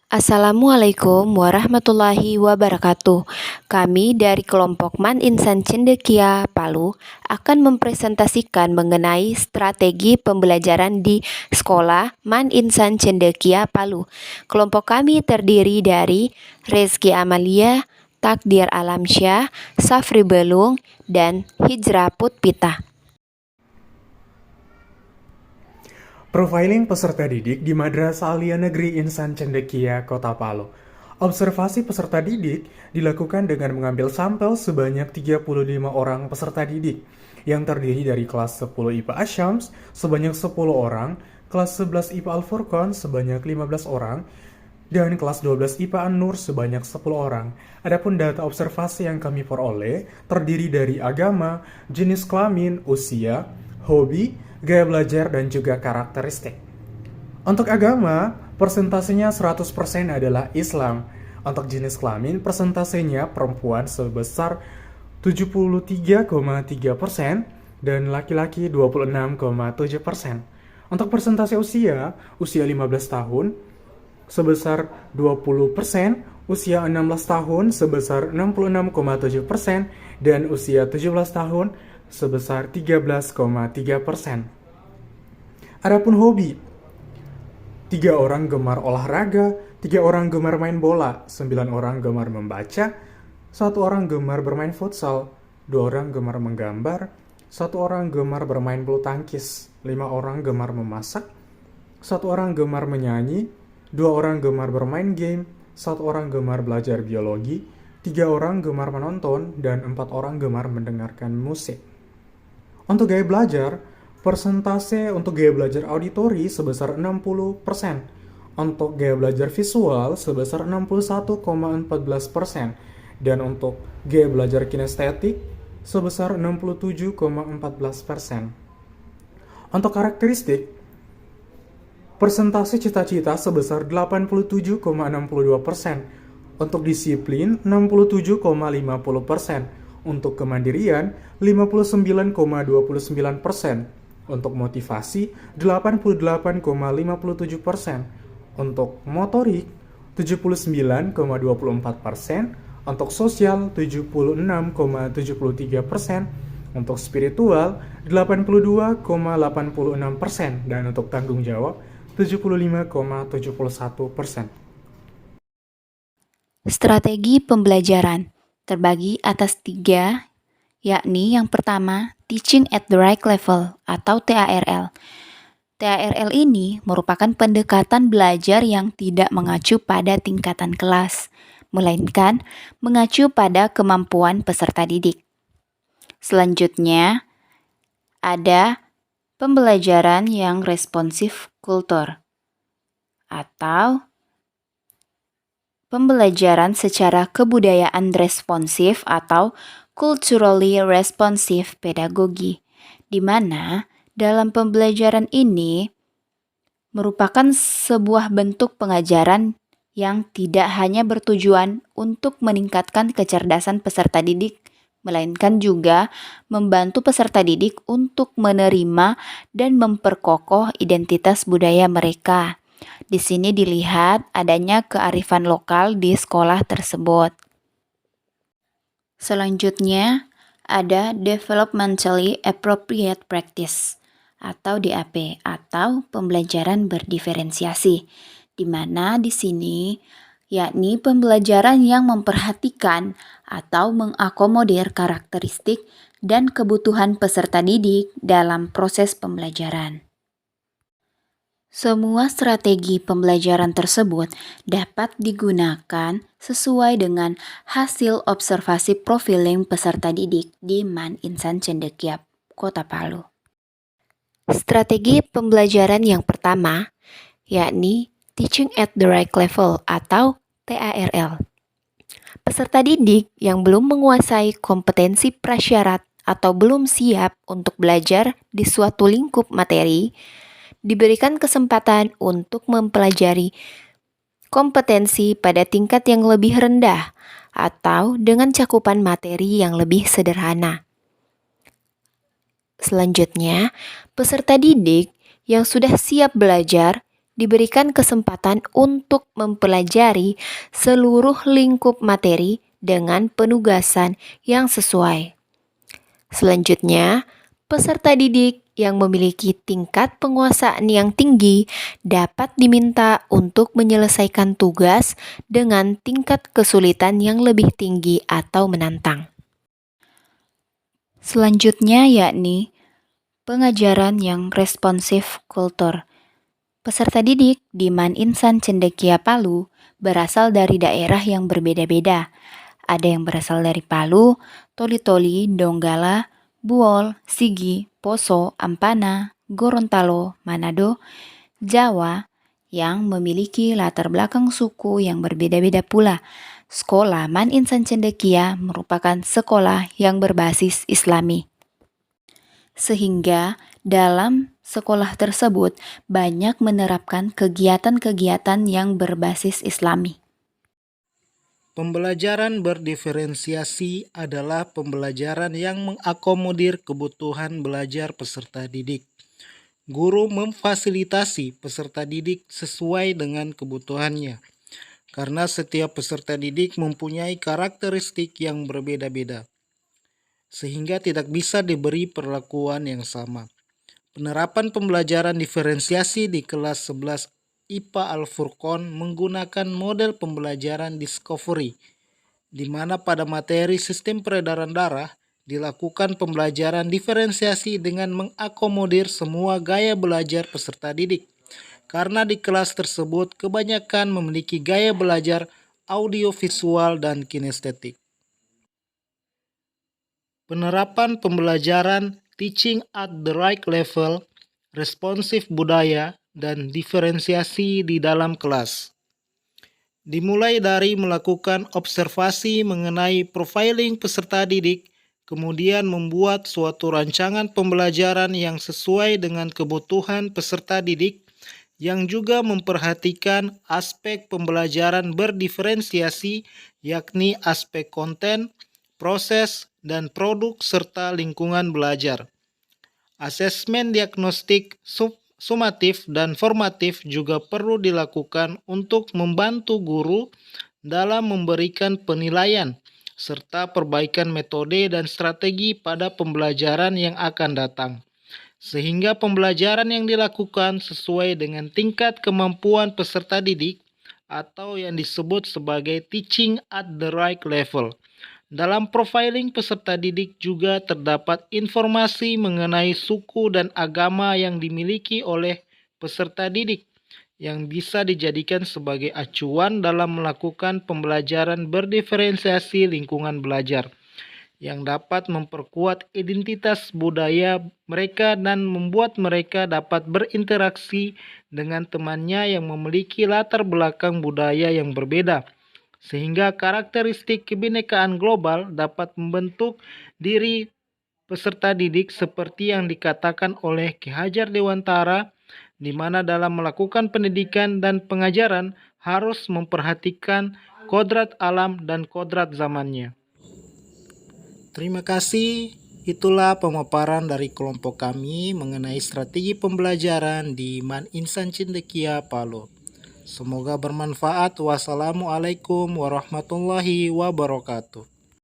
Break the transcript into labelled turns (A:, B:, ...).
A: Assalamualaikum warahmatullahi wabarakatuh. Kami dari kelompok Man Insan Cendekia Palu akan mempresentasikan mengenai strategi pembelajaran di sekolah Man Insan Cendekia Palu. Kelompok kami terdiri dari Rezki Amalia, Takdir Alamsyah, Safri Belung, dan Hijrah Putpita.
B: Profiling peserta didik di Madrasah Alia Negeri Insan Cendekia, Kota Palu. Observasi peserta didik dilakukan dengan mengambil sampel sebanyak 35 orang peserta didik yang terdiri dari kelas 10 IPA Asyams sebanyak 10 orang, kelas 11 IPA Al-Furqan sebanyak 15 orang, dan kelas 12 IPA An-Nur sebanyak 10 orang. Adapun data observasi yang kami peroleh terdiri dari agama, jenis kelamin, usia, hobi, gaya belajar, dan juga karakteristik. Untuk agama, persentasenya 100% adalah Islam. Untuk jenis kelamin, persentasenya perempuan sebesar 73,3% dan laki-laki 26,7%. Untuk persentase usia 15 tahun sebesar 20%, usia 16 tahun sebesar 66,7%, dan usia 17 tahun sebesar 13,3%. Adapun hobi, 3 orang gemar olahraga, 3 orang gemar main bola, 9 orang gemar membaca, 1 orang gemar bermain futsal, 2 orang gemar menggambar, 1 orang gemar bermain bulu tangkis, 5 orang gemar memasak, 1 orang gemar menyanyi, 2 orang gemar bermain game, 1 orang gemar belajar biologi, 3 orang gemar menonton, dan 4 orang gemar mendengarkan musik. Untuk gaya belajar, persentase untuk gaya belajar auditori sebesar 60%, untuk gaya belajar visual sebesar 61,14%, dan untuk gaya belajar kinestetik sebesar 67,14%. Untuk karakteristik, persentase cita-cita sebesar 87,62%, untuk disiplin 67,50%, untuk kemandirian 59,29%, untuk motivasi 88,57%, untuk motorik 79,24%, untuk sosial 76,73%, untuk spiritual 82,86%, dan untuk tanggung jawab 75,71%.
A: Strategi pembelajaran terbagi atas 3, yakni yang pertama, Teaching at the Right Level atau TARL. TARL ini merupakan pendekatan belajar yang tidak mengacu pada tingkatan kelas, melainkan mengacu pada kemampuan peserta didik. Selanjutnya, ada pembelajaran yang responsif kultur atau pembelajaran secara kebudayaan responsif atau culturally responsive pedagogy, di mana dalam pembelajaran ini merupakan sebuah bentuk pengajaran yang tidak hanya bertujuan untuk meningkatkan kecerdasan peserta didik, melainkan juga membantu peserta didik untuk menerima dan memperkokoh identitas budaya mereka. Di sini dilihat adanya kearifan lokal di sekolah tersebut. Selanjutnya, ada Developmentally Appropriate Practice atau DAP atau pembelajaran berdiferensiasi, di mana di sini yakni pembelajaran yang memperhatikan atau mengakomodir karakteristik dan kebutuhan peserta didik dalam proses pembelajaran. Semua strategi pembelajaran tersebut dapat digunakan sesuai dengan hasil observasi profiling peserta didik di Man Insan Cendekia, Kota Palu. Strategi pembelajaran yang pertama, yakni Teaching at the Right Level atau TARL. Peserta didik yang belum menguasai kompetensi prasyarat atau belum siap untuk belajar di suatu lingkup materi, diberikan kesempatan untuk mempelajari kompetensi pada tingkat yang lebih rendah atau dengan cakupan materi yang lebih sederhana. Selanjutnya, peserta didik yang sudah siap belajar diberikan kesempatan untuk mempelajari seluruh lingkup materi dengan penugasan yang sesuai. Selanjutnya, peserta didik yang memiliki tingkat penguasaan yang tinggi dapat diminta untuk menyelesaikan tugas dengan tingkat kesulitan yang lebih tinggi atau menantang. Selanjutnya yakni pengajaran yang responsif kultur. Peserta didik di Man Insan Cendekia Palu berasal dari daerah yang berbeda-beda. Ada yang berasal dari Palu, Toli-Toli, Donggala, Buol, Sigi, Poso, Ampana, Gorontalo, Manado, Jawa, yang memiliki latar belakang suku yang berbeda-beda pula. Sekolah Man Insan Cendekia merupakan sekolah yang berbasis Islami. Sehingga dalam sekolah tersebut banyak menerapkan kegiatan-kegiatan yang berbasis Islami.
C: Pembelajaran berdiferensiasi adalah pembelajaran yang mengakomodir kebutuhan belajar peserta didik. Guru memfasilitasi peserta didik sesuai dengan kebutuhannya, karena setiap peserta didik mempunyai karakteristik yang berbeda-beda, sehingga tidak bisa diberi perlakuan yang sama. Penerapan pembelajaran diferensiasi di kelas 11 IPA Al-Furqon menggunakan model pembelajaran discovery, di mana pada materi sistem peredaran darah dilakukan pembelajaran diferensiasi dengan mengakomodir semua gaya belajar peserta didik. Karena di kelas tersebut kebanyakan memiliki gaya belajar audiovisual dan kinestetik. Penerapan pembelajaran teaching at the right level, responsif budaya, dan diferensiasi di dalam kelas. Dimulai dari melakukan observasi mengenai profiling peserta didik, kemudian membuat suatu rancangan pembelajaran yang sesuai dengan kebutuhan peserta didik, yang juga memperhatikan aspek pembelajaran berdiferensiasi, yakni aspek konten, proses, dan produk serta lingkungan belajar. Asesmen diagnostik sumatif dan formatif juga perlu dilakukan untuk membantu guru dalam memberikan penilaian serta perbaikan metode dan strategi pada pembelajaran yang akan datang, sehingga pembelajaran yang dilakukan sesuai dengan tingkat kemampuan peserta didik atau yang disebut sebagai teaching at the right level. Dalam profiling peserta didik juga terdapat informasi mengenai suku dan agama yang dimiliki oleh peserta didik, yang bisa dijadikan sebagai acuan dalam melakukan pembelajaran berdiferensiasi lingkungan belajar, yang dapat memperkuat identitas budaya mereka dan membuat mereka dapat berinteraksi dengan temannya yang memiliki latar belakang budaya yang berbeda, sehingga karakteristik kebinekaan global dapat membentuk diri peserta didik seperti yang dikatakan oleh Ki Hajar Dewantara, di mana dalam melakukan pendidikan dan pengajaran harus memperhatikan kodrat alam dan kodrat zamannya. Terima kasih. Itulah pemaparan dari kelompok kami mengenai strategi pembelajaran di Man Insan Cendekia Palu. Semoga bermanfaat. Wassalamualaikum warahmatullahi wabarakatuh.